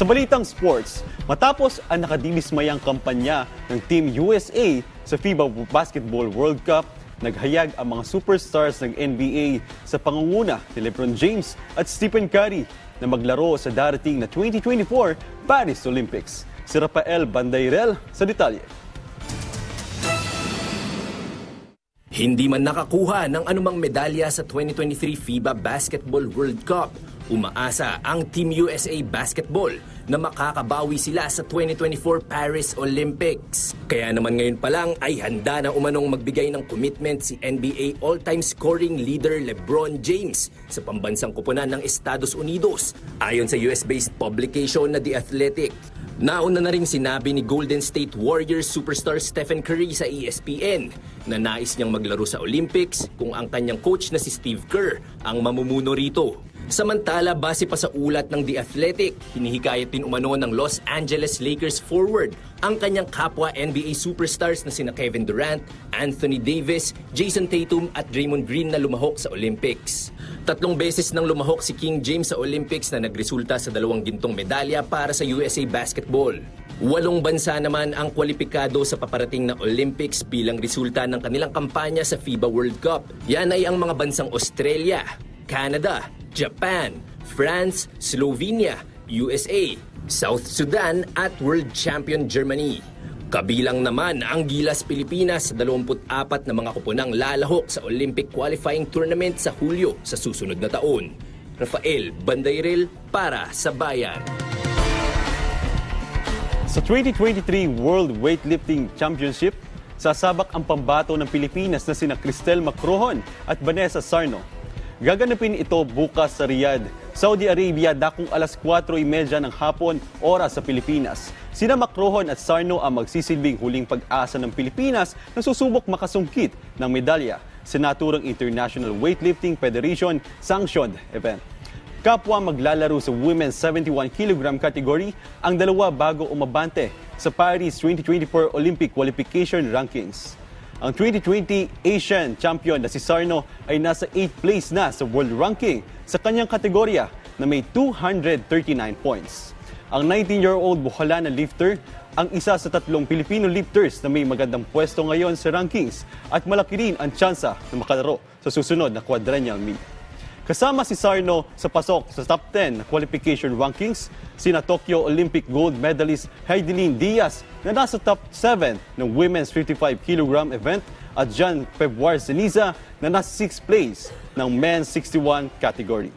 Sa balitang sports, matapos ang nakadilismayang kampanya ng Team USA sa FIBA Basketball World Cup, naghayag ang mga superstars ng NBA sa pangunguna ni LeBron James at Stephen Curry na maglaro sa darating na 2024 Paris Olympics. Si Rafael Bandairel sa detalye. Hindi man nakakuha ng anumang medalya sa 2023 FIBA Basketball World Cup, umaasa ang Team USA Basketball na makakabawi sila sa 2024 Paris Olympics. Kaya naman ngayon pa lang ay handa na umanong magbigay ng commitment si NBA all-time scoring leader LeBron James sa pambansang kupunan ng Estados Unidos, ayon sa US-based publication na The Athletic. Nauna na ring sinabi ni Golden State Warriors superstar Stephen Curry sa ESPN na nais niyang maglaro sa Olympics kung ang kanyang coach na si Steve Kerr ang mamumuno rito. Samantala, base pa sa ulat ng The Athletic, hinihikayat din umano ng Los Angeles Lakers forward ang kanyang kapwa NBA superstars na sina Kevin Durant, Anthony Davis, Jason Tatum at Draymond Green na lumahok sa Olympics. 3 beses nang lumahok si King James sa Olympics na nagresulta sa 2 gintong medalya para sa USA Basketball. 8 bansa naman ang kwalipikado sa paparating na Olympics bilang resulta ng kanilang kampanya sa FIBA World Cup. Yan ay ang mga bansang Australia, Canada, Japan, France, Slovenia, USA, South Sudan at World Champion Germany. Kabilang naman ang Gilas Pilipinas sa 24 na mga kupunang lalahok sa Olympic Qualifying Tournament sa Hulyo sa susunod na taon. Rafael Bandairel para sa Bayan. Sa 2023 World Weightlifting Championship, sasabak ang pambato ng Pilipinas na sina Cristel Macrohon at Vanessa Sarno. Gaganapin ito bukas sa Riyadh, Saudi Arabia, dakong alas 4:30 ng hapon, oras sa Pilipinas. Sina Macrohon at Sarno ang magsisilbing huling pag-asa ng Pilipinas na susubok makasungkit ng medalya sa naturang International Weightlifting Federation sanctioned event. Kapwa maglalaro sa Women's 71 kg category ang dalawa bago umabante sa Paris 2024 Olympic Qualification Rankings. Ang 2020 Asian Champion na si Sarno ay nasa 8th place na sa world ranking sa kanyang kategorya na may 239 points. Ang 19-year-old Buhalana lifter ang isa sa 3 Filipino lifters na may magandang pwesto ngayon sa rankings at malaki rin ang tsansa na makalaro sa susunod na quadrennial meet. Kasama si Sarno sa pasok sa top 10 na qualification rankings, sina Tokyo Olympic gold medalist Heidelin Diaz na nasa top 7 ng women's 55 kg event at Jean Februar Ceniza na nasa 6th place ng men's 61 category.